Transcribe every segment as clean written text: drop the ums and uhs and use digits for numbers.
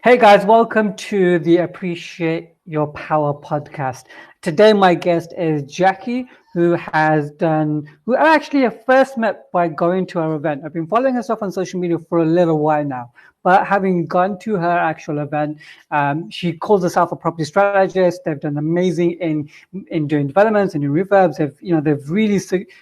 Hey guys, welcome to the Appreciate Your Power podcast. Today, my guest is Jackie, who I actually first met by going to her event. I've been following her stuff on social media for a little while now, but having gone to her actual event, she calls herself a property strategist. They've done amazing in doing developments and in refurbs. They've really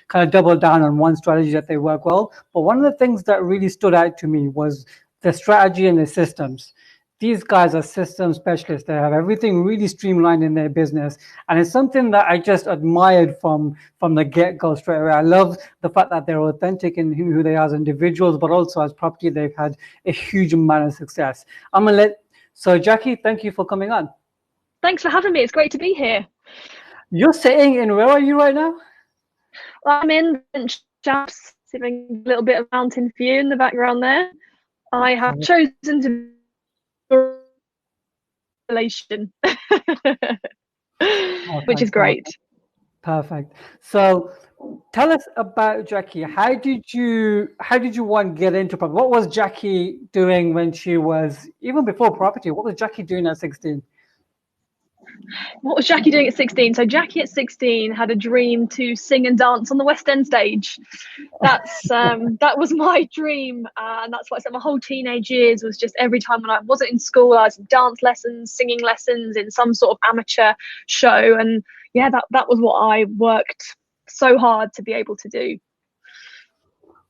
kind of doubled down on one strategy that they work well. But one of the things that really stood out to me was the strategy and the systems. These guys are system specialists. They have everything really streamlined in their business, and it's something that I just admired from the get-go straight away. I love the fact that they're authentic in who they are as individuals, but also as property, they've had a huge amount of success. So Jackie, thank you for coming on. Thanks for having me. It's great to be here. You're sitting in, where are you right now? I'm in Chaps, sitting a little bit of mountain view in the background there. I have chosen to relation, which is great. Perfect. So tell us about Jackie. How did you want to get into property? What was Jackie doing when she was, even before property, what was Jackie doing at 16? What was Jackie doing at 16? So Jackie at 16 had a dream to sing and dance on the West End stage. That was my dream, and that's why I spent my whole teenage years was just every time when I wasn't in school, I was in dance lessons, singing lessons in some sort of amateur show, and yeah, that was what I worked so hard to be able to do.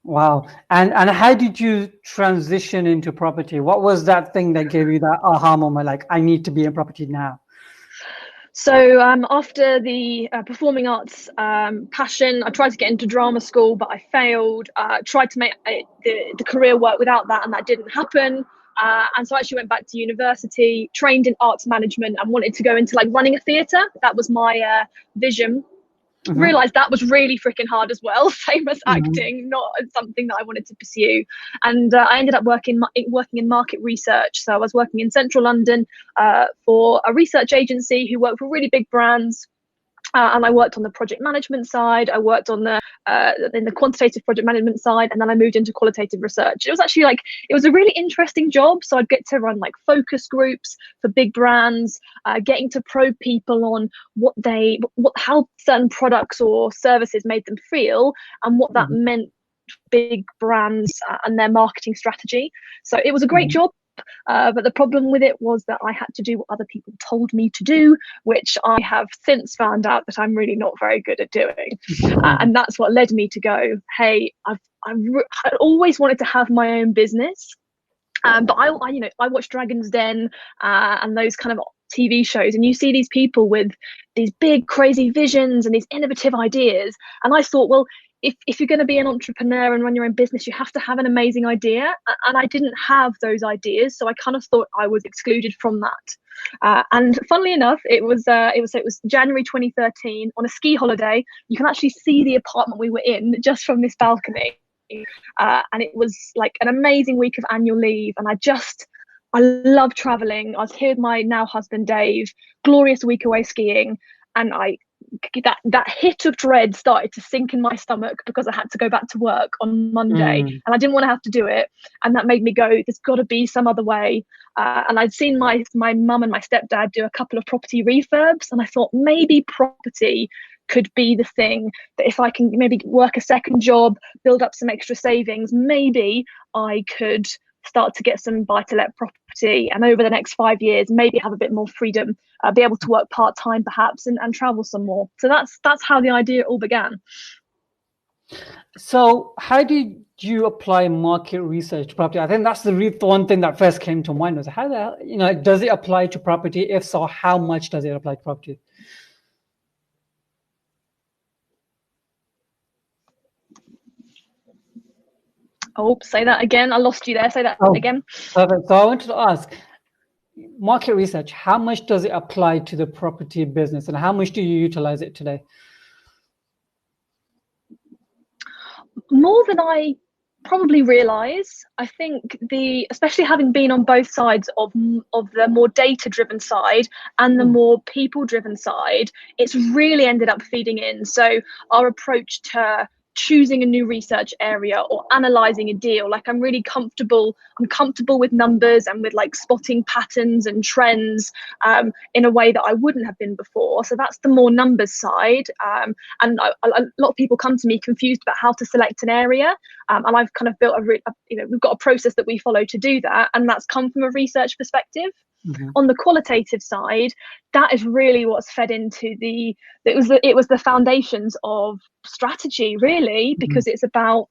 Wow. And how did you transition into property? What was that thing that gave you that aha moment, like, I need to be in property now? So after the performing arts passion, I tried to get into drama school, but I failed. Tried to make the career work without that, and that didn't happen. And so I actually went back to university, trained in arts management, and wanted to go into like running a theatre. That was my vision. Mm-hmm. Realized that was really freaking hard as well, same as acting, not something that I wanted to pursue. And I ended up working in market research. So I was working in central London for a research agency who worked for really big brands. And I worked on the project management side. I worked on in the quantitative project management side, and then I moved into qualitative research. It was actually it was a really interesting job. So I'd get to run like focus groups for big brands, getting to probe people on how certain products or services made them feel, and what that meant for big brands and their marketing strategy. So it was a great job. But the problem with it was that I had to do what other people told me to do, which I have since found out that I'm really not very good at doing. And that's what led me to go, hey, I always wanted to have my own business. But I watched Dragon's Den and those kind of TV shows, and you see these people with these big, crazy visions and these innovative ideas. And I thought, well, if you're going to be an entrepreneur and run your own business, you have to have an amazing idea. And I didn't have those ideas. So I kind of thought I was excluded from that. And funnily enough, it was January 2013 on a ski holiday. You can actually see the apartment we were in just from this balcony. And it was like an amazing week of annual leave. And I love traveling. I was here with my now husband, Dave, glorious week away skiing. And that hit of dread started to sink in my stomach because I had to go back to work on Monday, and I didn't want to have to do it. And that made me go, there's got to be some other way. And I'd seen my mum and my stepdad do a couple of property refurbs, and I thought maybe property could be the thing that if I can maybe work a second job, build up some extra savings, maybe I could start to get some buy-to-let property, and over the next 5 years maybe have a bit more freedom, be able to work part-time perhaps, and travel some more. So that's how the idea all began. So how did you apply market research to property? I think that's the one thing that first came to mind was how the hell, does it apply to property? If so, how much does it apply to property? Oh, say that again. I lost you there. Say that again. Perfect. So I wanted to ask, market research, how much does it apply to the property business, and how much do you utilize it today? More than I probably realize. I think especially having been on both sides of the more data-driven side and the more people-driven side, it's really ended up feeding in. So our approach to choosing a new research area or analyzing a deal. Like I'm comfortable with numbers and with like spotting patterns and trends in a way that I wouldn't have been before. So that's the more numbers side. And a lot of people come to me confused about how to select an area. And I've kind of built we've got a process that we follow to do that. And that's come from a research perspective. Mm-hmm. On the qualitative side, that is really what's fed into it was the foundations of strategy, really, because it's about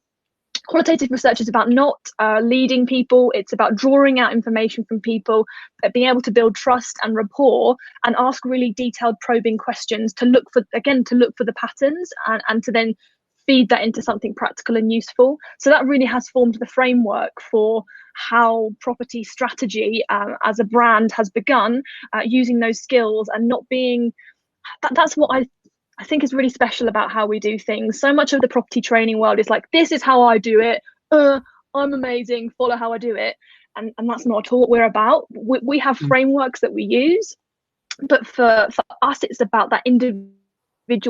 qualitative research is about not leading people. It's about drawing out information from people, being able to build trust and rapport and ask really detailed probing questions to look for the patterns and to then feed that into something practical and useful. So that really has formed the framework for how property strategy as a brand has begun, using those skills and not being that's what I think is really special about how we do things. So much of the property training world is like, this is how I do it. I'm amazing. Follow how I do it. And that's not at all what we're about. We have frameworks that we use, but for us, it's about that individual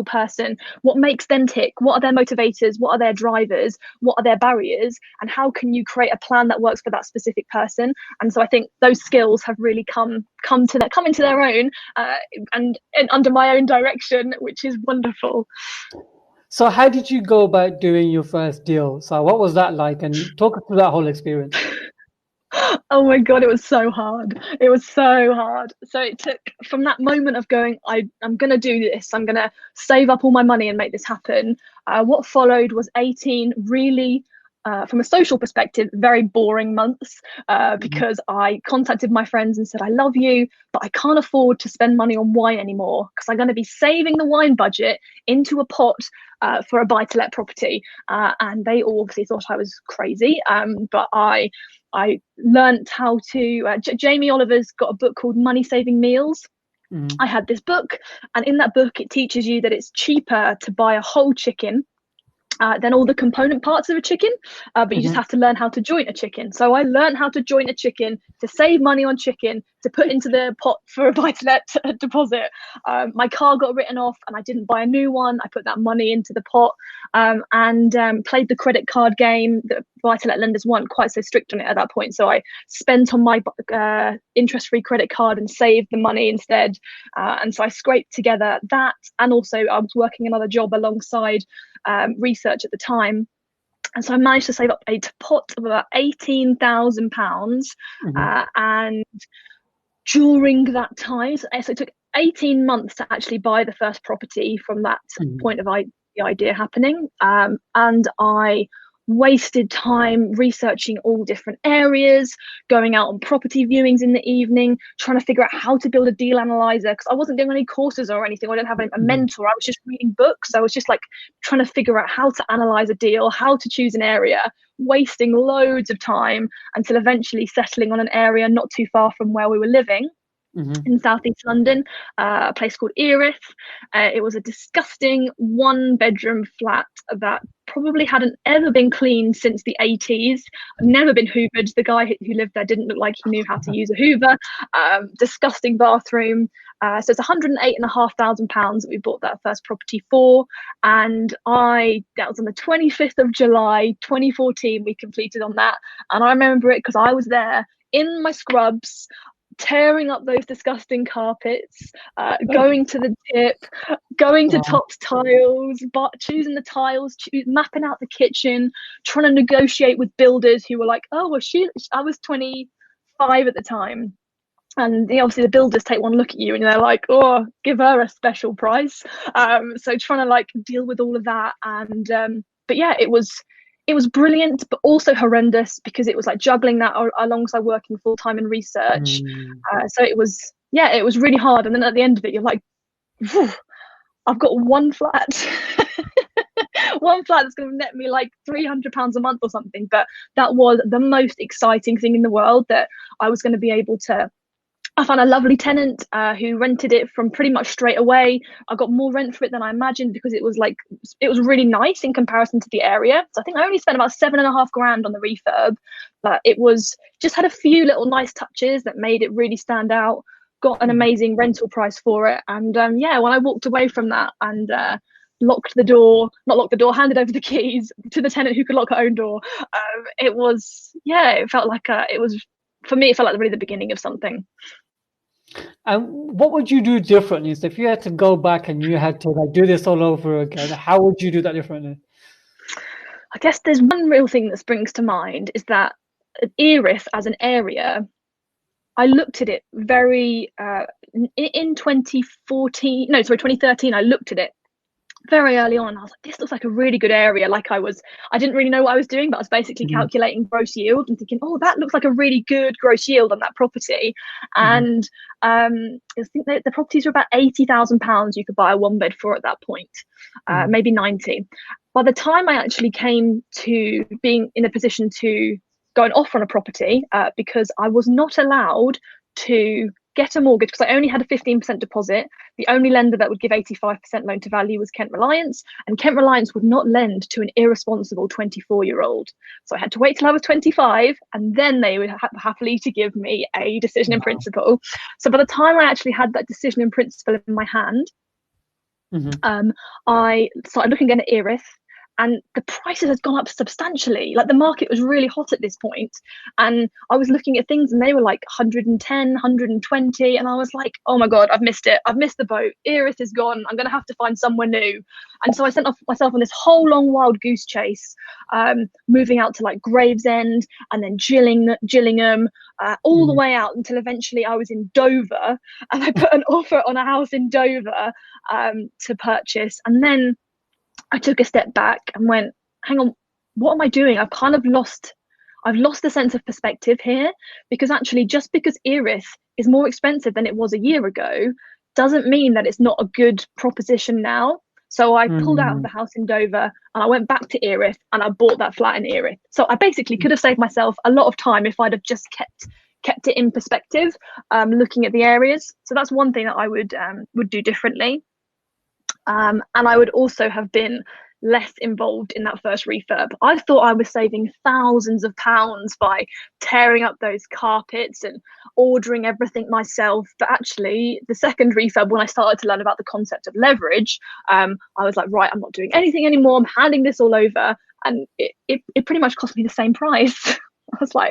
person. What makes them tick? What are their motivators? What are their drivers? What are their barriers? And how can you create a plan that works for that specific person? And so I think those skills have really come into their own, and under my own direction, which is wonderful. So how did you go about doing your first deal? So what was that like? And talk us through that whole experience. Oh my God, it was so hard. It was so hard. So it took from that moment of going, I'm going to do this. I'm going to save up all my money and make this happen. What followed was 18 really, from a social perspective, very boring months, because I contacted my friends and said, I love you, but I can't afford to spend money on wine anymore because I'm going to be saving the wine budget into a pot for a buy-to-let property. And they all obviously thought I was crazy. But I learned how to, Jamie Oliver's got a book called Money Saving Meals. I had this book, and in that book, it teaches you that it's cheaper to buy a whole chicken than all the component parts of a chicken, but you just have to learn how to joint a chicken. So I learned how to joint a chicken to save money on chicken to put into the pot for a buy-to-let deposit. My car got written off and I didn't buy a new one. I put that money into the pot, and played the credit card game. The buy-to-let lenders weren't quite so strict on it at that point, so I spent on my interest-free credit card and saved the money instead. And so I scraped together that, and also I was working another job alongside research at the time, and so I managed to save up a pot of about £18,000. And during that time, so it took 18 months to actually buy the first property from that point of the idea happening. And I wasted time researching all different areas, going out on property viewings in the evening, trying to figure out how to build a deal analyzer, because I wasn't doing any courses or anything. I didn't have a mentor. I was just reading books. I was just like trying to figure out how to analyze a deal, how to choose an area, wasting loads of time until eventually settling on an area not too far from where we were living. In southeast London, a place called Erith. It was a disgusting 1-bedroom flat that probably hadn't ever been cleaned since the 80s, never been hoovered. The guy who lived there didn't look like he knew how to use a hoover. Disgusting bathroom. So it's £108,500 that we bought that first property for. And that was on the 25th of July, 2014, we completed on that. And I remember it because I was there in my scrubs, tearing up those disgusting carpets, going to the tip, going to Topps Tiles, choosing the tiles, mapping out the kitchen, trying to negotiate with builders who were like, oh, well, I was 25 at the time. And obviously the builders take one look at you and they're like, oh, give her a special price. So trying to like deal with all of that. And but yeah, it was brilliant, but also horrendous because it was like juggling that alongside working full time in research. So it was really hard. And then at the end of it, you're like, I've got one flat. One flat that's going to net me like £300 a month or something. But that was the most exciting thing in the world, that I was going to be able to. I found a lovely tenant who rented it from pretty much straight away. I got more rent for it than I imagined because it was really nice in comparison to the area. So I think I only spent about £7,500 on the refurb, but it was just had a few little nice touches that made it really stand out. Got an amazing rental price for it. And when I walked away from that and locked the door, not locked the door, handed over the keys to the tenant who could lock her own door. It was, yeah, it felt like it was, for me, it felt like really the beginning of something. And what would you do differently? So if you had to go back and you had to like do this all over again, how would you do that differently? I guess there's one real thing that springs to mind, is that Erith as an area, I looked at it very in 2014, no, sorry, 2013. I looked at it very early on. I was like, this looks like a really good area. I didn't really know what I was doing, but I was basically calculating gross yield and thinking, oh, that looks like a really good gross yield on that property. And I think the properties were about £80,000 you could buy a one bed for at that point, maybe 90. By the time I actually came to being in a position to go and offer on a property, because I was not allowed to get a mortgage because I only had a 15% deposit. The only lender that would give 85% loan to value was Kent Reliance, and Kent Reliance would not lend to an irresponsible 24-year-old. So I had to wait till I was 25, and then they would happily to give me a decision in principle. So by the time I actually had that decision in principle in my hand, I started looking again at Erith, and the prices had gone up substantially. Like the market was really hot at this point, and I was looking at things and they were like 110, 120, and I was like, oh my god, I've missed it, I've missed the boat, Erith is gone, I'm gonna have to find somewhere new. And so I sent off myself on this whole long wild goose chase, moving out to like Gravesend and then Gillingham, all the way out until eventually I was in Dover, and I put an offer on a house in Dover to purchase. And then I took a step back and went, hang on, what am I doing? I've lost the sense of perspective here, because actually just because Erith is more expensive than it was a year ago doesn't mean that it's not a good proposition now. So I pulled out of the house in Dover and I went back to Erith and I bought that flat in Erith. So I basically could have saved myself a lot of time if I'd have just kept it in perspective, looking at the areas. So that's one thing that I would do differently. And I would also have been less involved in that first refurb. I thought I was saving thousands of pounds by tearing up those carpets and ordering everything myself. But actually, the second refurb, when I started to learn about the concept of leverage, I was like, right, I'm not doing anything anymore. I'm handing this all over. And it pretty much cost me the same price.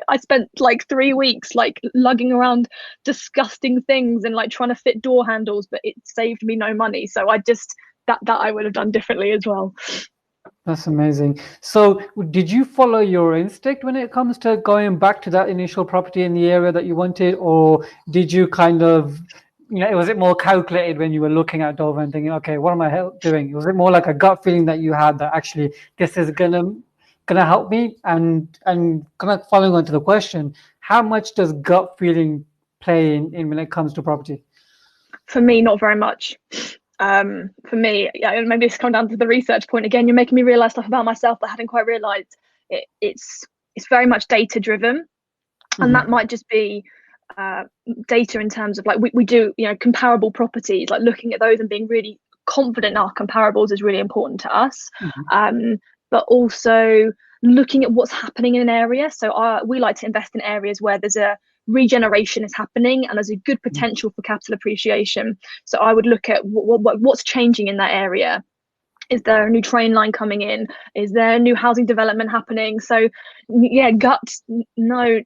I spent like 3 weeks like lugging around disgusting things and like trying to fit door handles, but it saved me no money. So I just that I would have done differently as well. That's amazing. So did you follow your instinct when it comes to going back to that initial property in the area that you wanted, or did you kind of, was it more calculated when you were looking at Dover and thinking, okay, what am I doing? Was it more like a gut feeling that you had that actually this is gonna help me? And kind of following on to the question, how much does gut feeling play in when it comes to property? For me, not very much. For me, yeah, maybe it's come down to the research point again. You're making me realize stuff about myself that I hadn't quite realized. It's very much data driven, and that might just be data in terms of like we do comparable properties, like looking at those and being really confident in our comparables is really important to us. But also looking at what's happening in an area. So we like to invest in areas where there's a regeneration is happening and there's a good potential for capital appreciation. So I would look at what's changing in that area. Is there a new train line coming in? Is there a new housing development happening? So yeah, gut, no,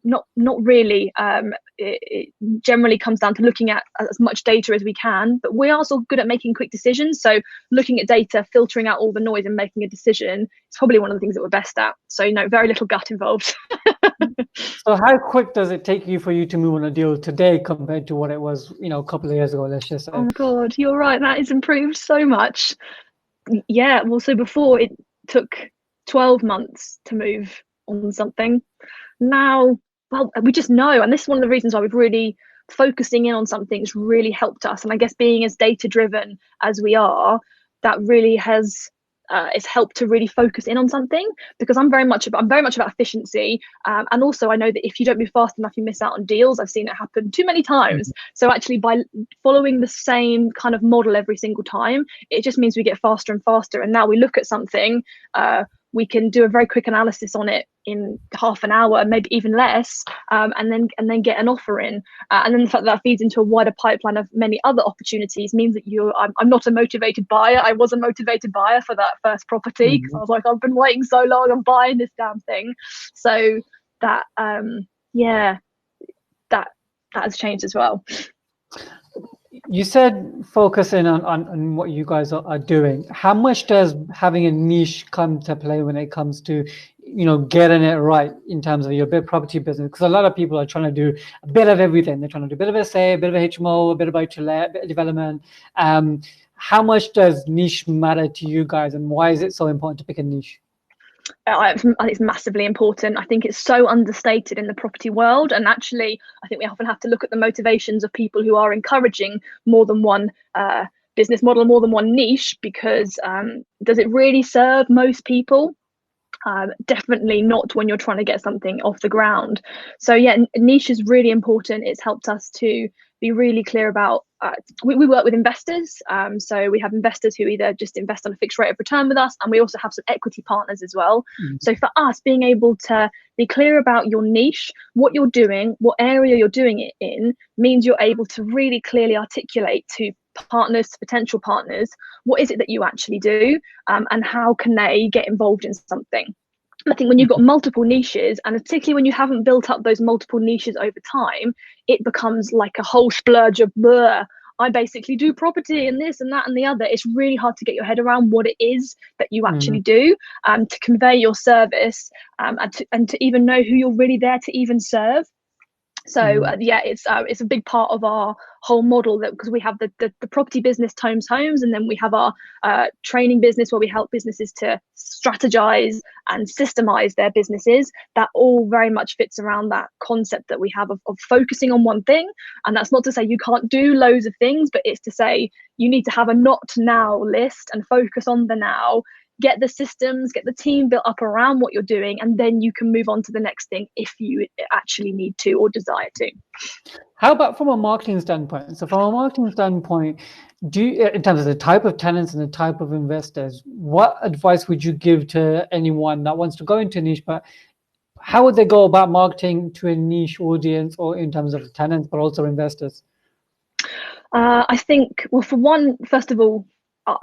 not really. It generally comes down to looking at as much data as we can, but we are also good at making quick decisions. So looking at data, filtering out all the noise and making a decision is probably one of the things that we're best at. So very little gut involved. So how quick does it take you for you to move on a deal today compared to what it was, a couple of years ago, let's just say? Oh God, you're right. That has improved so much. Yeah, well, so before it took 12 months to move on something. Now, well, we just know, and this is one of the reasons why we've really focusing in on something's really helped us. And I guess being as data driven as we are, that really has it's helped to really focus in on something, because I'm very much about efficiency, and also I know that if you don't move fast enough, you miss out on deals. I've seen it happen too many times. So actually, by following the same kind of model every single time, it just means we get faster and faster. And now we look at something, we can do a very quick analysis on it in half an hour, maybe even less, and then get an offer in. And then the fact that feeds into a wider pipeline of many other opportunities means that I'm not a motivated buyer. I was a motivated buyer for that first property, because I was like, I've been waiting so long, I'm buying this damn thing. So that that has changed as well. You said focusing on what you guys are doing. How much does having a niche come to play when it comes to, getting it right in terms of your big property business? Because a lot of people are trying to do a bit of everything. They're trying to do a bit of SA, a bit of HMO, a bit of buy-to-let, a bit of development. How much does niche matter to you guys, and why is it so important to pick a niche? I think it's massively important. I think it's so understated in the property world, and actually I think we often have to look at the motivations of people who are encouraging more than one business model, more than one niche, because does it really serve most people? Definitely not when you're trying to get something off the ground. So yeah, niche is really important. It's helped us to be really clear about, we work with investors. So we have investors who either just invest on a fixed rate of return with us, and we also have some equity partners as well. So for us, being able to be clear about your niche, what you're doing, what area you're doing it in, means you're able to really clearly articulate to partners, to potential partners, what is it that you actually do, and how can they get involved in something. I think when you've got multiple niches, and particularly when you haven't built up those multiple niches over time, it becomes like a whole splurge of blah. I basically do property and this and that and the other. It's really hard to get your head around what it is that you actually do, to convey your service, and to even know who you're really there to even serve. So it's a big part of our whole model, that because we have the property business, Tomes Homes, and then we have our training business where we help businesses to strategize and systemize their businesses. That all very much fits around that concept that we have of focusing on one thing. And that's not to say you can't do loads of things, but it's to say you need to have a not now list and focus on the now. Get the systems, get the team built up around what you're doing, and then you can move on to the next thing if you actually need to or desire to. How about from a marketing standpoint? So from a marketing standpoint, in terms of the type of tenants and the type of investors, what advice would you give to anyone that wants to go into a niche, but how would they go about marketing to a niche audience, or in terms of tenants, but also investors? I think, well, for one, first of all,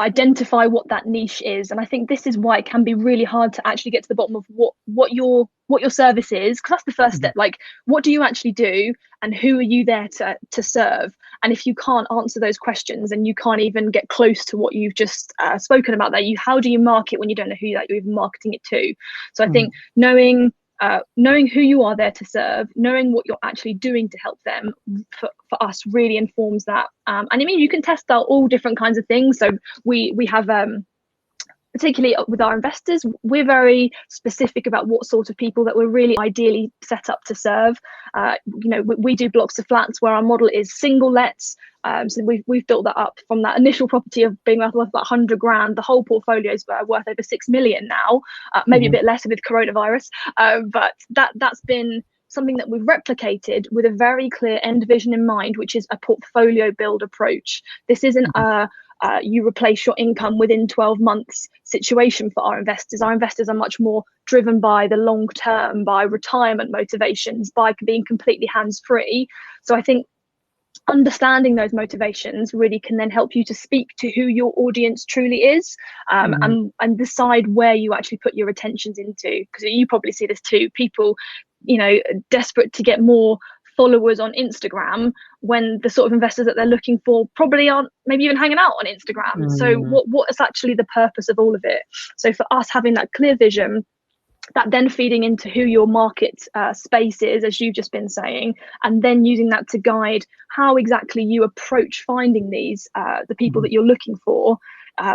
identify what that niche is. And I think this is why it can be really hard to actually get to the bottom of what your service is, because that's the first step. Like, what do you actually do, and who are you there to serve? And if you can't answer those questions, and you can't even get close to what you've just spoken about there, how do you market when you don't know who that you're even marketing it to? So I think knowing who you are there to serve, knowing what you're actually doing to help them, for us really informs that. And I mean, you can test out all different kinds of things. So we have, particularly with our investors, we're very specific about what sort of people that we're really ideally set up to serve. We do blocks of flats where our model is single lets. So we've built that up from that initial property of being worth about 100 grand. The whole portfolio is worth over 6 million now, maybe a bit less with coronavirus. But that's been something that we've replicated with a very clear end vision in mind, which is a portfolio build approach. This isn't you replace your income within 12 months situation for our investors. Our investors are much more driven by the long term, by retirement motivations, by being completely hands-free. So I think understanding those motivations really can then help you to speak to who your audience truly is, and decide where you actually put your attentions into. Because you probably see this too, people desperate to get more followers on Instagram, when the sort of investors that they're looking for probably aren't maybe even hanging out on Instagram. So what is actually the purpose of all of it? So for us, having that clear vision, that then feeding into who your market space is, as you've just been saying, and then using that to guide how exactly you approach finding these the people that you're looking for,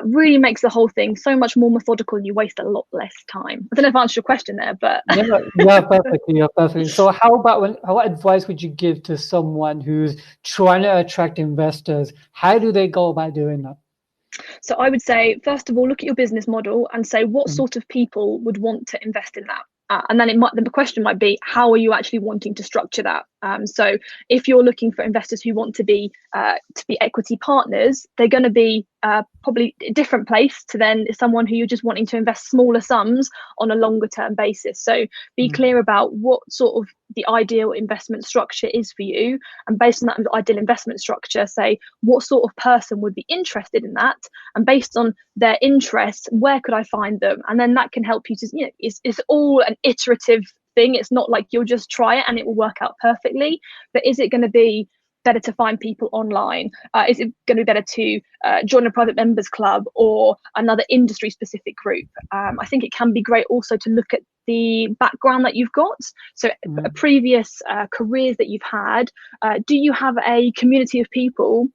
really makes the whole thing so much more methodical, and you waste a lot less time. I don't know if I answered your question there, but yeah, perfectly. So how about what advice would you give to someone who's trying to attract investors? How do they go about doing that? So I would say, first of all, look at your business model and say what sort of people would want to invest in that. And then the question might be, how are you actually wanting to structure that? So if you're looking for investors who want to be equity partners, they're going to be probably a different place to then someone who you're just wanting to invest smaller sums on a longer term basis. So be clear about what sort of the ideal investment structure is for you, and based on that ideal investment structure, say what sort of person would be interested in that, and based on their interests, where could I find them? And then that can help you to, it's all an iterative thing. It's not like you'll just try it and it will work out perfectly, but is it going to be better to find people online? Is it going to be better to join a private members club or another industry specific group? I think it can be great also to look at the background that you've got. So previous careers that you've had, do you have a community of people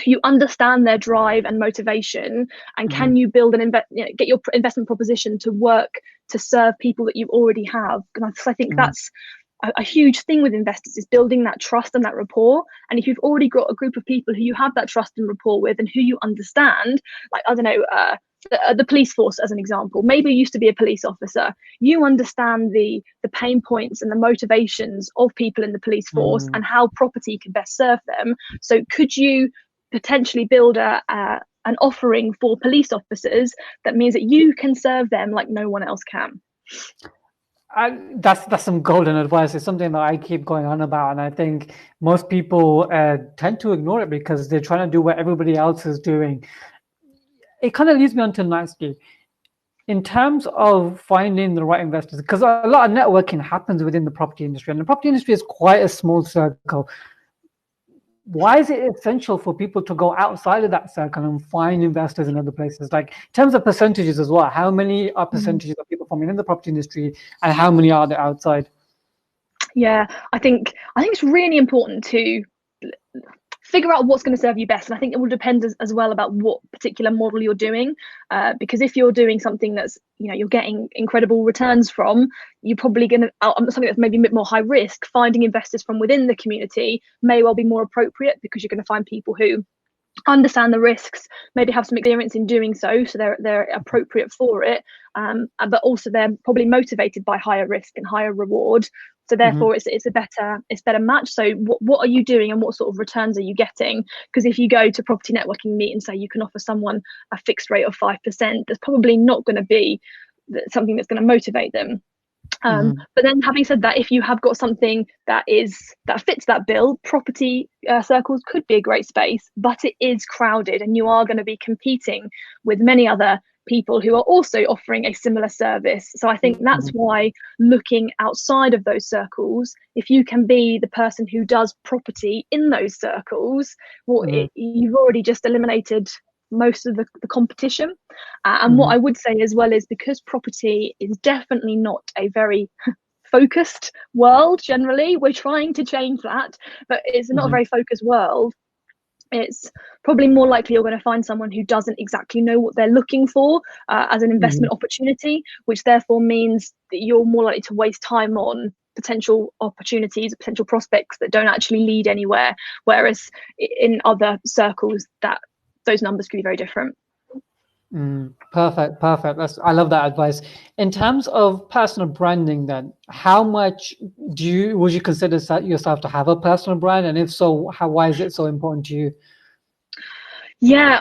who you understand their drive and motivation, and can you build get your investment proposition to work to serve people that you already have? Because I think that's a huge thing with investors, is building that trust and that rapport. And if you've already got a group of people who you have that trust and rapport with and who you understand, like, I don't know, the police force as an example, maybe you used to be a police officer, you understand the pain points and the motivations of people in the police force and how property can best serve them. So could you potentially build an offering for police officers that means that you can serve them like no one else can? That's some golden advice. It's something that I keep going on about, and I think most people tend to ignore it because they're trying to do what everybody else is doing. It kind of leads me on to nicely in terms of finding the right investors, because a lot of networking happens within the property industry, and the property industry is quite a small circle. Why is it essential for people to go outside of that circle and find investors in other places? Like in terms of percentages as well, how many are percentages of people from within the property industry and how many are there outside? Yeah, I think it's really important to figure out what's going to serve you best. And I think it will depend as well about what particular model you're doing, because if you're doing something that's, you're getting incredible returns from, you're probably going to, something that's maybe a bit more high risk, finding investors from within the community may well be more appropriate, because you're going to find people who understand the risks, maybe have some experience in doing so they're appropriate for it, but also they're probably motivated by higher risk and higher reward. So therefore it's better match. So what are you doing and what sort of returns are you getting? Because if you go to property networking meet and say you can offer someone a fixed rate of 5%, that's probably not going to be something that's going to motivate them. But then having said that, if you have got something that fits that bill, property circles could be a great space, but it is crowded and you are going to be competing with many other people who are also offering a similar service. So I think that's why looking outside of those circles, if you can be the person who does property in those circles, you've already just eliminated most of the competition. And what I would say as well is, because property is definitely not a very focused world generally, we're trying to change that, but it's not a very focused world. It's probably more likely you're going to find someone who doesn't exactly know what they're looking for as an investment opportunity, which therefore means that you're more likely to waste time on potential opportunities, potential prospects that don't actually lead anywhere. Whereas in other circles, those numbers could be very different. Perfect. I love that advice. In terms of personal branding, then, how much would you consider yourself to have a personal brand, and if so, why is it so important to you? Yeah,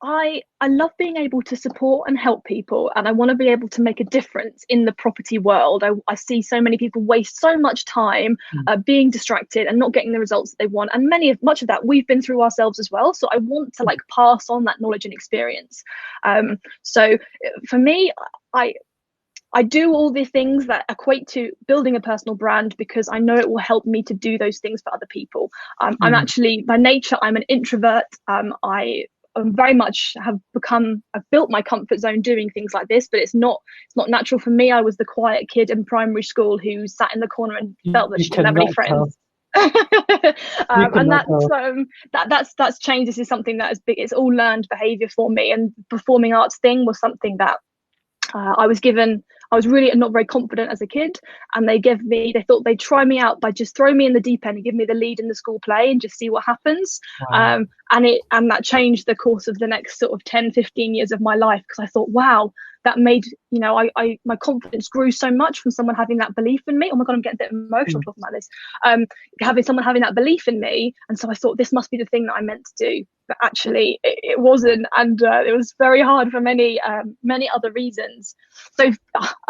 I love being able to support and help people, and I want to be able to make a difference in the property world. I see so many people waste so much time being distracted and not getting the results that they want, and much of that we've been through ourselves as well. So I want to pass on that knowledge and experience. So for me, I do all the things that equate to building a personal brand, because I know it will help me to do those things for other people. I'm actually, by nature, I'm an introvert. I very much I've built my comfort zone doing things like this, but it's not natural for me. I was the quiet kid in primary school who sat in the corner and felt that she didn't have any friends. And that's changed. This is something that is big. It's all learned behavior for me, and performing arts thing was something that I was given I was really not very confident as a kid, and they thought they'd try me out by just throwing me in the deep end and give me the lead in the school play and just see what happens. Wow. And that changed the course of the next sort of 10, 15 years of my life, because I thought, wow, that made, my confidence grew so much from someone having that belief in me. Oh my God, I'm getting a bit emotional talking about this. Having someone having that belief in me. And so I thought this must be the thing that I meant to do. But actually it wasn't. And it was very hard for many other reasons. So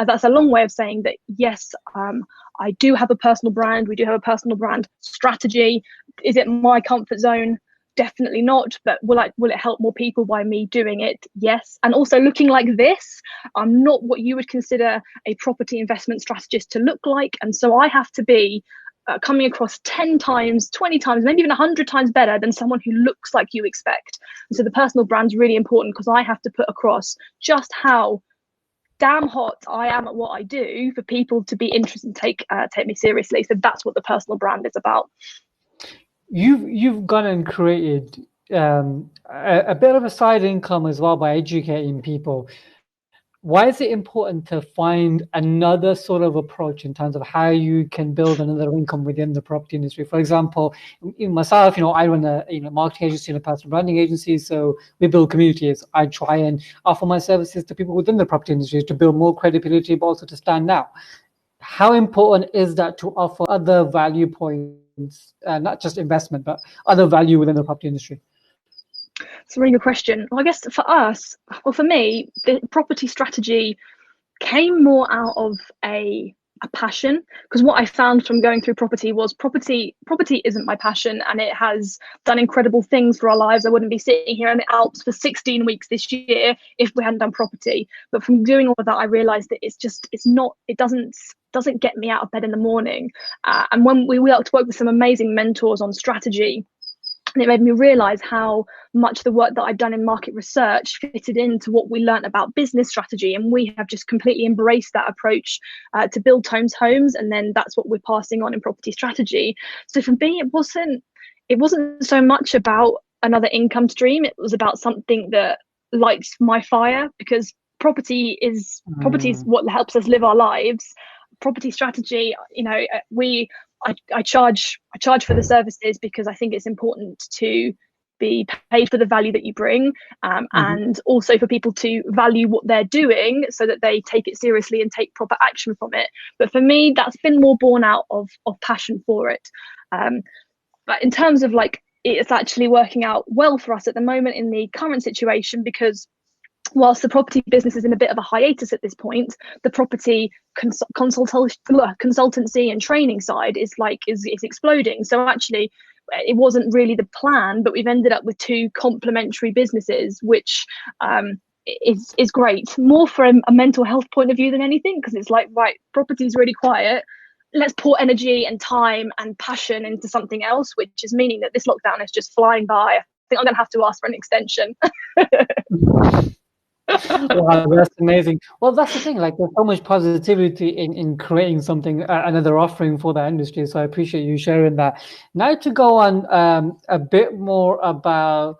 that's a long way of saying that, yes, I do have a personal brand. We do have a personal brand strategy. Is it my comfort zone? Definitely not. But will it help more people by me doing it? Yes. And also looking like this, I'm not what you would consider a property investment strategist to look like. And so I have to be coming across 10 times, 20 times, maybe even 100 times better than someone who looks like you expect. And so the personal brand's really important, because I have to put across just how damn hot I am at what I do for people to be interested and take me seriously. So that's what the personal brand is about. You've gone and created a bit of a side income as well by educating people. Why is it important to find another sort of approach in terms of how you can build another income within the property industry? For example, myself, I run a marketing agency and a personal branding agency, so we build communities. I try and offer my services to people within the property industry to build more credibility, but also to stand out. How important is that to offer other value points, not just investment, but other value within the property industry? It's a really good question. Well, I guess for me, the property strategy came more out of a passion, because what I found from going through property was property isn't my passion, and it has done incredible things for our lives. I wouldn't be sitting here in the Alps for 16 weeks this year if we hadn't done property. But from doing all of that, I realized that it doesn't get me out of bed in the morning. And when we worked with some amazing mentors on strategy, and it made me realize how much the work that I'd done in market research fitted into what we learned about business strategy. And we have just completely embraced that approach to build homes. And then that's what we're passing on in property strategy. So for me, it wasn't so much about another income stream. It was about something that lights my fire, because property is what helps us live our lives. Property strategy, I charge for the services because I think it's important to be paid for the value that you bring, and also for people to value what they're doing so that they take it seriously and take proper action from it. But for me, that's been more born out of passion for it. But in terms of it's actually working out well for us at the moment in the current situation, because whilst the property business is in a bit of a hiatus at this point, the property consultancy and training side is exploding. So actually, it wasn't really the plan, but we've ended up with two complementary businesses, which is great. More from a mental health point of view than anything, because it's right, property is really quiet. Let's pour energy and time and passion into something else, which is meaning that this lockdown is just flying by. I think I'm going to have to ask for an extension. Wow, that's amazing. Well, that's the thing. There's so much positivity in creating something, another offering for the industry. So I appreciate you sharing that. Now to go on a bit more about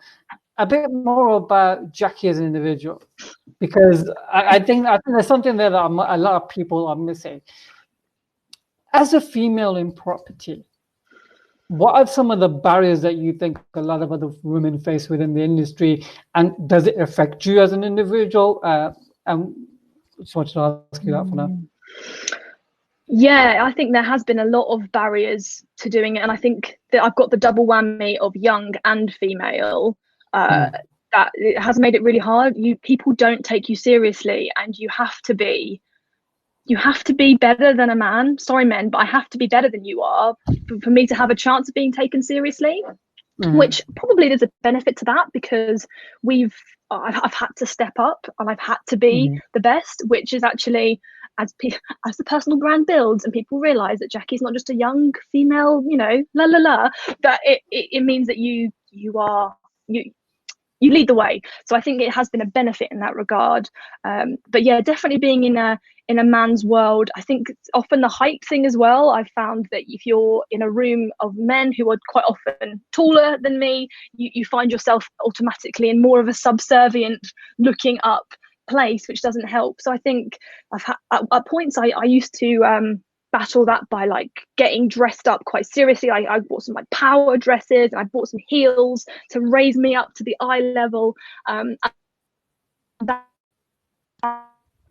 Jackie as an individual, because I think there's something there that a lot of people are missing. As a female in property, what are some of the barriers that you think a lot of other women face within the industry, and does it affect you as an individual? And just wanted to ask you that for now. Yeah, I think there has been a lot of barriers to doing it, and I think that I've got the double whammy of young and female. That it has made it really hard. People don't take you seriously, and you have to be better than a man. Sorry, men, but I have to be better than you are for me to have a chance of being taken seriously. Which probably there's a benefit to that, because I've had to step up and I've had to be the best, which is actually, as the personal brand builds and people realize that Jackie's not just a young female, that it means that you lead the way. So I think it has been a benefit in that regard. But yeah, definitely being in a man's world, I think often the height thing as well. I've found that if you're in a room of men who are quite often taller than me, you find yourself automatically in more of a subservient looking up place, which doesn't help. So I think I've had at points I used to battle that by like getting dressed up quite seriously. I bought some like power dresses, and I bought some heels to raise me up to the eye level. And that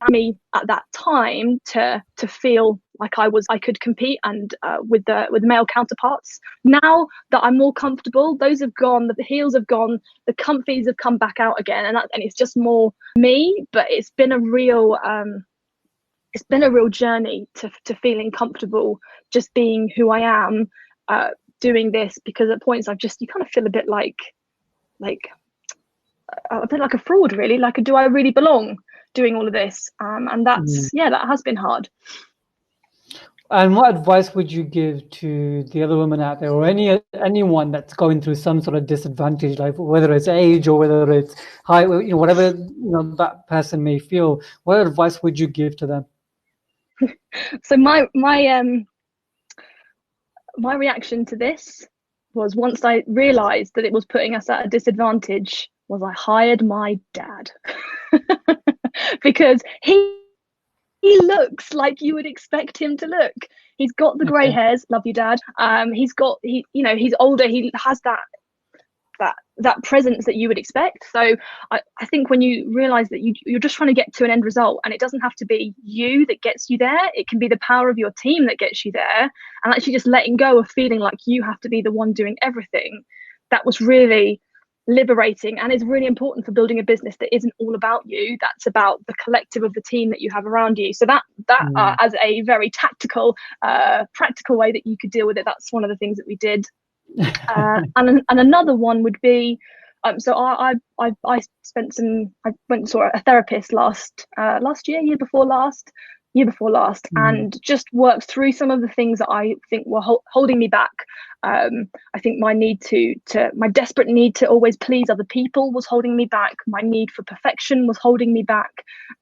me at that time to feel like I could compete and with male counterparts. Now that I'm more comfortable, those have gone, the heels have gone, the comfies have come back out again, and it's just more me. But it's been a real journey to feeling comfortable just being who I am, doing this, because at points you kind of feel a bit like a fraud, really. Like, do I really belong doing all of this? And that's that has been hard. And what advice would you give to the other women out there, or anyone that's going through some sort of disadvantage, like whether it's age or whether it's height, whatever that person may feel? What advice would you give to them? So my reaction to this was, once I realized that it was putting us at a disadvantage, was I hired my dad. Because he looks like you would expect him to look. He's got the grey hairs. Love you, Dad. He's older. He has that presence that you would expect. So I think when you realize that you're just trying to get to an end result, and it doesn't have to be you that gets you there, it can be the power of your team that gets you there, and actually just letting go of feeling like you have to be the one doing everything, that was really liberating, and is really important for building a business that isn't all about you. That's about the collective of the team that you have around you. So that as a very tactical, practical way that you could deal with it, that's one of the things that we did. And another one would be, so I went and saw a therapist last year before last, and just worked through some of the things that I think were holding me back. I think my desperate need to always please other people was holding me back. My need for perfection was holding me back.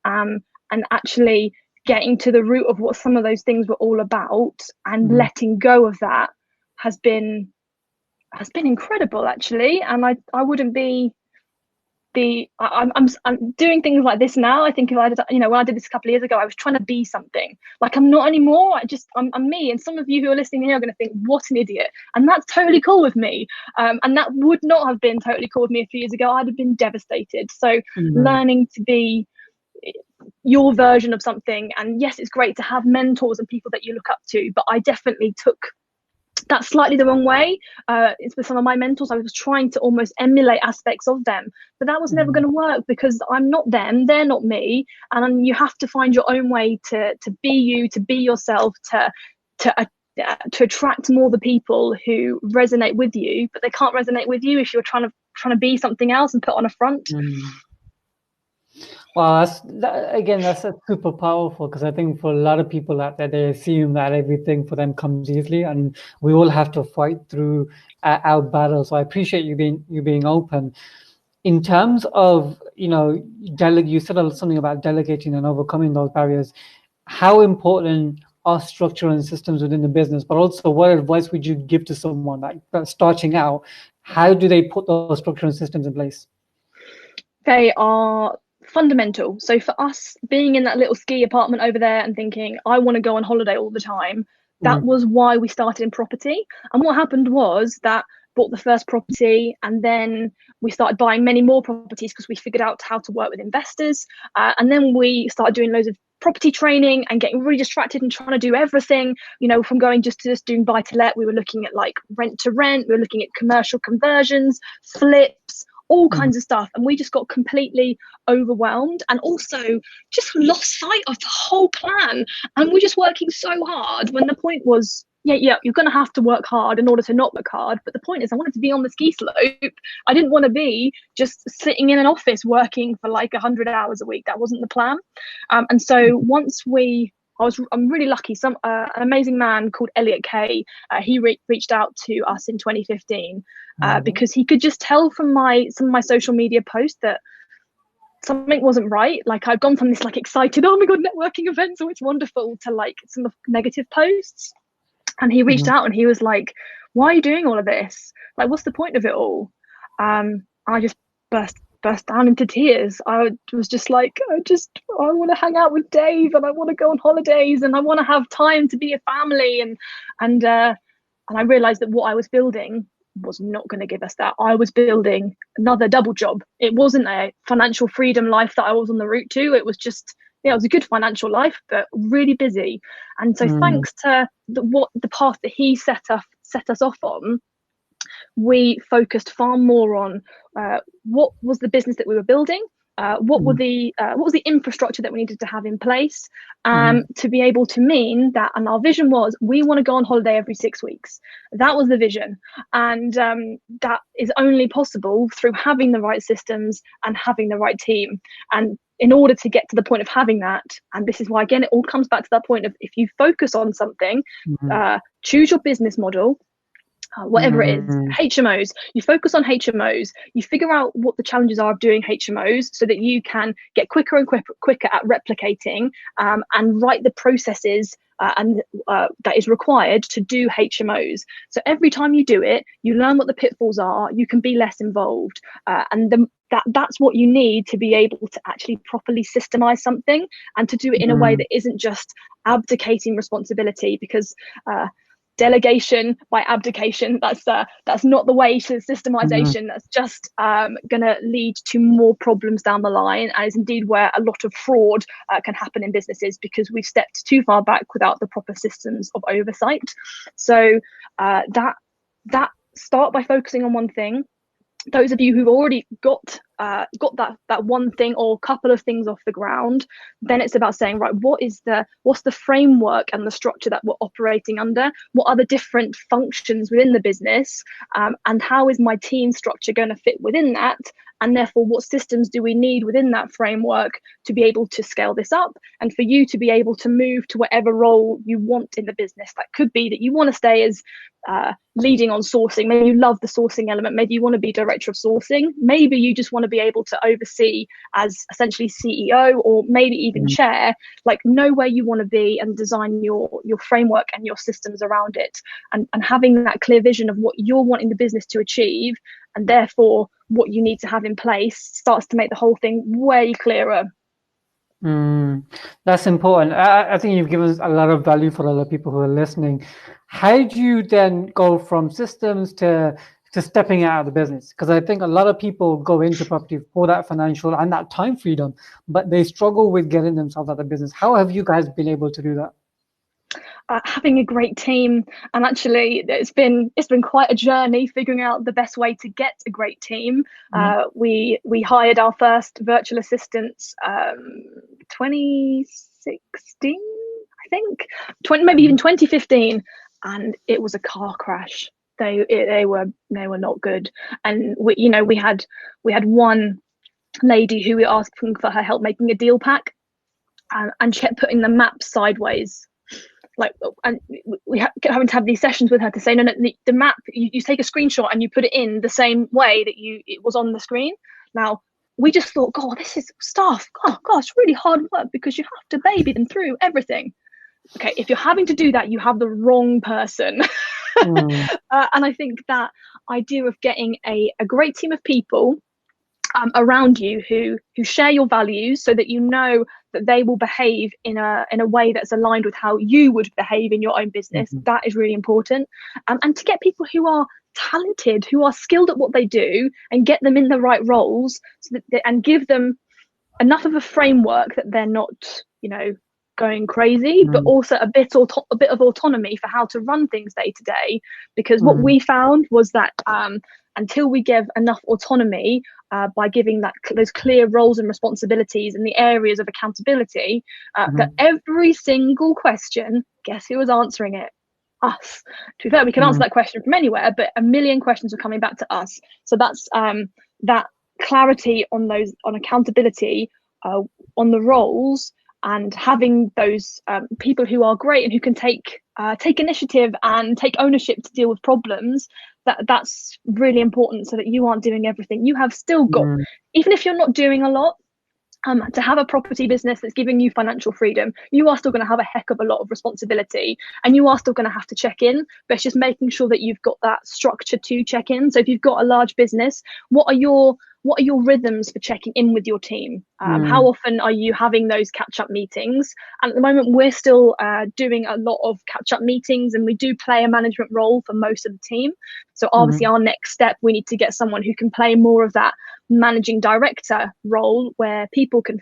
And actually getting to the root of what some of those things were all about, and letting go of that has been incredible, actually. And I wouldn't be I'm doing things like this now. I think if I did, when I did this a couple of years ago, I was trying to be something. Like, I'm not anymore. I'm me. And some of you who are listening here are going to think, what an idiot. And that's totally cool with me. And that would not have been totally cool with me a few years ago. I'd have been devastated. So learning to be your version of something. And yes, it's great to have mentors and people that you look up to, but I definitely took that slightly the wrong way. It's with some of my mentors. I was trying to almost emulate aspects of them, but that was never going to work, because I'm not them, they're not me, and you have to find your own way to be you, to be yourself, to attract more the people who resonate with you. But they can't resonate with you if you're trying to be something else and put on a front. Well, that's super powerful, because I think for a lot of people out there, they assume that everything for them comes easily, and we all have to fight through our battles. So I appreciate you being open. In terms of you said something about delegating and overcoming those barriers. How important are structure and systems within the business? But also, what advice would you give to someone that's starting out? How do they put those structure and systems in place? They are fundamental. So for us, being in that little ski apartment over there and thinking, I want to go on holiday all the time, that was why we started in property. And what happened was that bought the first property, and then we started buying many more properties because we figured out how to work with investors. And then we started doing loads of property training and getting really distracted and trying to do everything, from going just doing buy to let. We were looking at like rent to rent, we were looking at commercial conversions, flips, all kinds of stuff, and we just got completely overwhelmed, and also just lost sight of the whole plan. And we're just working so hard, when the point was, you're going to have to work hard in order to not work hard, but the point is, I wanted to be on the ski slope. I didn't want to be just sitting in an office working for like 100 hours a week. That wasn't the plan. And so I'm really lucky. An amazing man called Elliot Kay, he reached out to us in 2015 because he could just tell from some of my social media posts that something wasn't right. Like, I've gone from this like excited, oh my god, networking events, oh it's wonderful, to like some of negative posts. And he reached out and he was like, why are you doing all of this? Like, what's the point of it all? I just burst burst down into tears. I was just like, I want to hang out with Dave, and I want to go on holidays, and I want to have time to be a family. And I realized that what I was building was not going to give us that. I was building another double job. It wasn't a financial freedom life that I was on the route to. It was just, yeah, it was a good financial life, but really busy. And so thanks to the path that he set us off on, we focused far more on what was the business that we were building, what was the infrastructure that we needed to have in place to be able to mean that. And our vision was, we want to go on holiday every 6 weeks. That was the vision, and that is only possible through having the right systems and having the right team. And in order to get to the point of having that, and this is why, again, it all comes back to that point of, if you focus on something, choose your business model, whatever it is. HMOs, you focus on HMOs, you figure out what the challenges are of doing HMOs so that you can get quicker and quicker at replicating and write the processes that is required to do HMOs. So every time you do it, you learn what the pitfalls are, you can be less involved, and that's what you need to be able to actually properly systemize something, and to do it in a way that isn't just abdicating responsibility, because delegation by abdication, that's not the way to systemization. That's just going to lead to more problems down the line, and is indeed where a lot of fraud can happen in businesses, because we've stepped too far back without the proper systems of oversight. So that start by focusing on one thing. Those of you who've already got that one thing or a couple of things off the ground, then it's about saying, right, what's the framework and the structure that we're operating under? What are the different functions within the business, and how is my team structure going to fit within that? And therefore, what systems do we need within that framework to be able to scale this up, and for you to be able to move to whatever role you want in the business? That could be that you want to stay as leading on sourcing. Maybe you love the sourcing element. Maybe you want to be director of sourcing. Maybe you just want to be able to oversee as essentially CEO, or maybe even chair. Like, know where you want to be and design your framework and your systems around it, and having that clear vision of what you're wanting the business to achieve, and therefore what you need to have in place, starts to make the whole thing way clearer. That's important. I think you've given us a lot of value for other people who are listening. How do you then go from systems to stepping out of the business? Because I think a lot of people go into property for that financial and that time freedom, but they struggle with getting themselves out of the business. How have you guys been able to do that? Having a great team, and actually it's been quite a journey figuring out the best way to get a great team. We hired our first virtual assistants 2016, I think, maybe even 2015, and it was a car crash. They were not good. And we had one lady who we were asking for her help making a deal pack, and she kept putting the map sideways. And we kept having to have these sessions with her to say, no, the map, you take a screenshot and you put it in the same way that it was on the screen. Now, we just thought, God, this is staff. Oh, God, it's really hard work, because you have to baby them through everything. Okay, if you're having to do that, you have the wrong person. And I think that idea of getting a great team of people around you who share your values, so that you know that they will behave in a way that's aligned with how you would behave in your own business, that is really important. And to get people who are talented, who are skilled at what they do, and get them in the right roles, so that and give them enough of a framework that they're not, going crazy, but also a bit of autonomy for how to run things day to day. Because what we found was that until we give enough autonomy, by giving those clear roles and responsibilities and the areas of accountability, that every single question, guess who was answering it? Us. To be fair, we can answer that question from anywhere, but a million questions were coming back to us. So that's that clarity on accountability, on the roles, and having those people who are great and who can take initiative and take ownership to deal with problems. That's really important, so that you aren't doing everything. You have still got, even if you're not doing a lot, to have a property business that's giving you financial freedom, you are still going to have a heck of a lot of responsibility, and you are still going to have to check in. But it's just making sure that you've got that structure to check in. So if you've got a large business, what are your what are your rhythms for checking in with your team? How often are you having those catch-up meetings? And at the moment, we're still doing a lot of catch-up meetings, and we do play a management role for most of the team. So obviously our next step, we need to get someone who can play more of that managing director role, where people can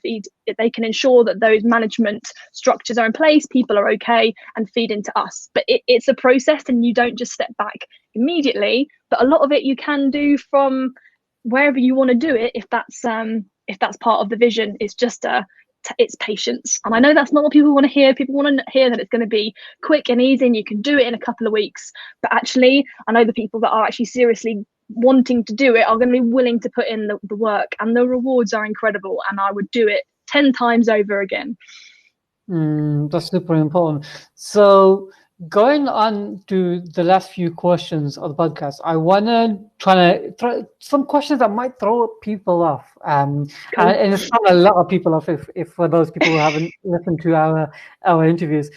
they can ensure that those management structures are in place, people are okay, and feed into us. But it's a process, and you don't just step back immediately, but a lot of it you can do from wherever you want to do it, if that's part of the vision. It's just it's patience. And I know that's not what people want to hear. People want to hear that it's going to be quick and easy and you can do it in a couple of weeks. But actually, I know the people that are actually seriously wanting to do it are going to be willing to put in the work, and the rewards are incredible, and I would do it 10 times over again. That's super important. So going on to the last few questions of the podcast, I want to try to throw some questions that might throw people off. And it's not a lot of people off if for those people who haven't listened to our interviews.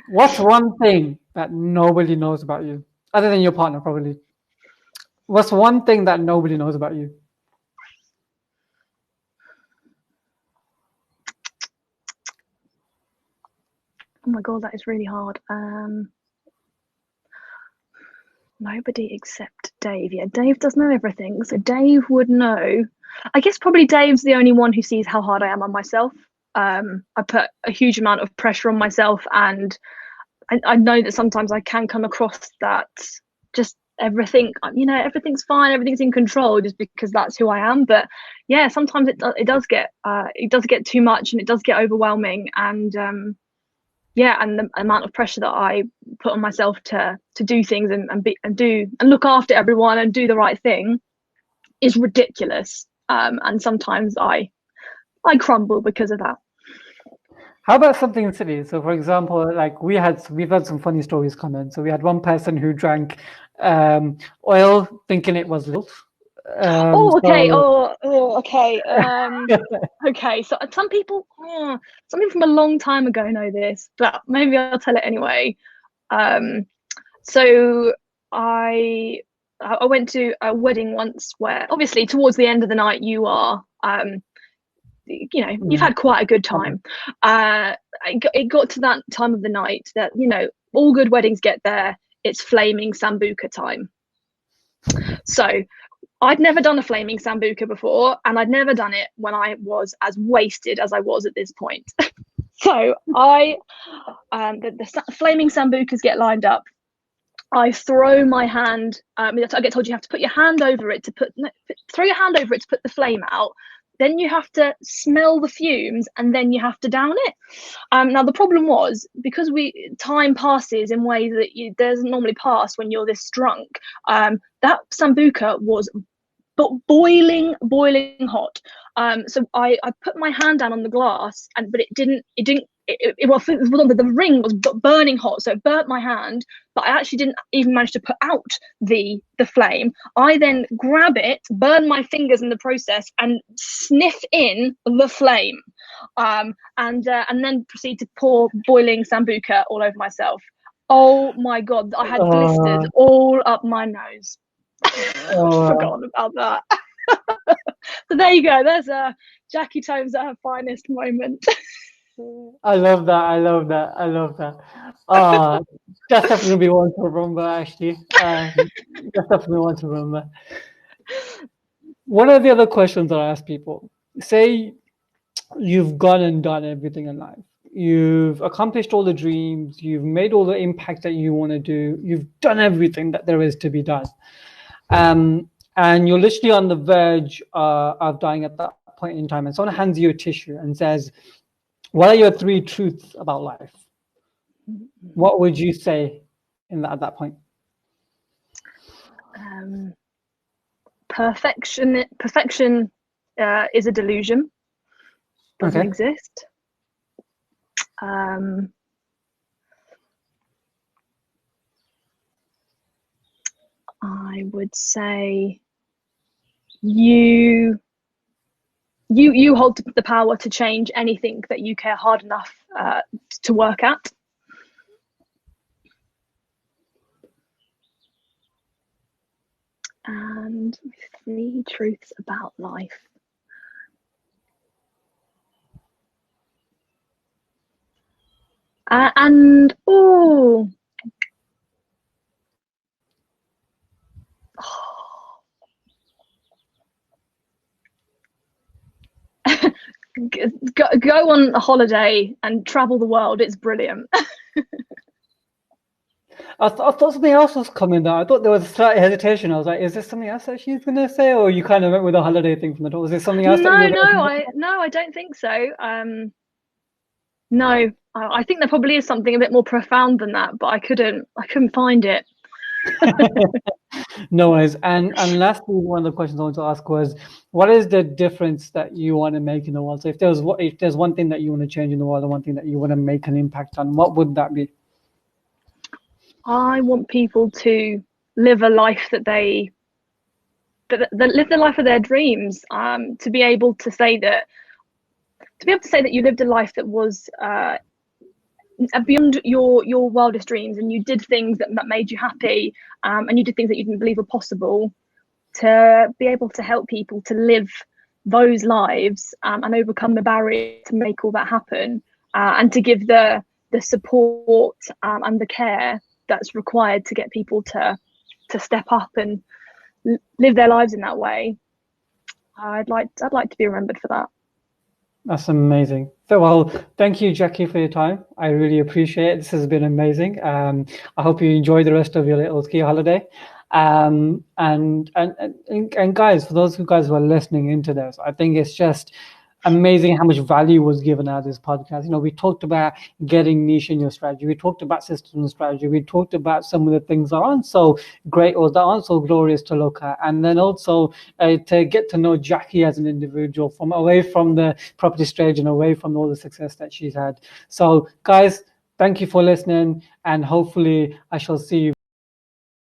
What's one thing that nobody knows about you, other than your partner, probably? What's one thing that nobody knows about you? Oh my God, that is really hard. Nobody except Dave. Yeah, Dave does know everything. So Dave would know. I guess probably Dave's the only one who sees how hard I am on myself. I put a huge amount of pressure on myself, and I know that sometimes I can come across that just everything's fine, everything's in control, just because that's who I am. But yeah, sometimes it does get too much, and it does get overwhelming, and and the amount of pressure that I put on myself to do things and look after everyone and do the right thing is ridiculous. And sometimes I crumble because of that. How about something silly? So, for example, like we've had some funny stories come in. So we had one person who drank oil thinking it was milk. Okay. Okay. Okay. So some people from a long time ago know this, but maybe I'll tell it anyway. So I went to a wedding once where obviously towards the end of the night you are you've had quite a good time. It got to that time of the night that all good weddings get there. It's flaming sambuca time. So I'd never done a flaming sambuca before, and I'd never done it when I was as wasted as I was at this point. So the flaming sambucas get lined up. I throw my hand. I get told you have to put your hand over it throw your hand over it to put the flame out. Then you have to smell the fumes, and then you have to down it. Now the problem was, because time passes in ways that doesn't normally pass when you're this drunk. That sambuca was boiling hot. So I put my hand down on the glass, but the ring was burning hot, so it burnt my hand, but I actually didn't even manage to put out the flame. I then grab it, burn my fingers in the process, and sniff in the flame, and then proceed to pour boiling sambuca all over myself. Oh my God, I had blisters all up my nose. I've forgotten about that. So there you go. There's Jackie Tomes at her finest moment. I love that. That's definitely one to remember, actually. That's definitely one to remember. One of the other questions that I ask people, say you've gone and done everything in life. You've accomplished all the dreams. You've made all the impact that you want to do. You've done everything that there is to be done. And you're literally on the verge of dying at that point in time. And someone hands you a tissue and says, what are your 3 truths about life? What would you say at that point? Perfection is a delusion. Doesn't exist. I would say you hold the power to change anything that you care hard enough to work at. And 3 truths about life. And oh, go on a holiday and travel the world. It's brilliant. I thought something else was coming there. I thought there was a slight hesitation. I was like, is this something else that she's going to say? Or you kind of went with the holiday thing from the top? Was there something else that you were going to No, I don't think so. No, I think there probably is something a bit more profound than that, but I couldn't find it. No worries. And lastly, one of the questions I want to ask was, what is the difference that you want to make in the world? So if there's one thing that you want to change in the world and one thing that you want to make an impact on, what would that be? I want people to live a life that live the life of their dreams. To be able to say that you lived a life that was beyond your wildest dreams, and you did things that made you happy, and you did things that you didn't believe were possible. To be able to help people to live those lives, and overcome the barrier to make all that happen, and to give the support, and the care that's required to get people to step up and live their lives in that way. I'd like to be remembered for that. That's amazing. So, well, thank you, Jackie, for your time. I really appreciate it. This has been amazing. I hope you enjoy the rest of your little ski holiday. And guys, for those of you guys who are listening into this, I think it's just amazing how much value was given out of this podcast. You know, we talked about getting niche in your strategy. We talked about systems strategy. We talked about some of the things that aren't so great or that aren't so glorious to look at. And then also to get to know Jackie as an individual from away from the property stage and away from all the success that she's had. So guys, thank you for listening, and hopefully I shall see you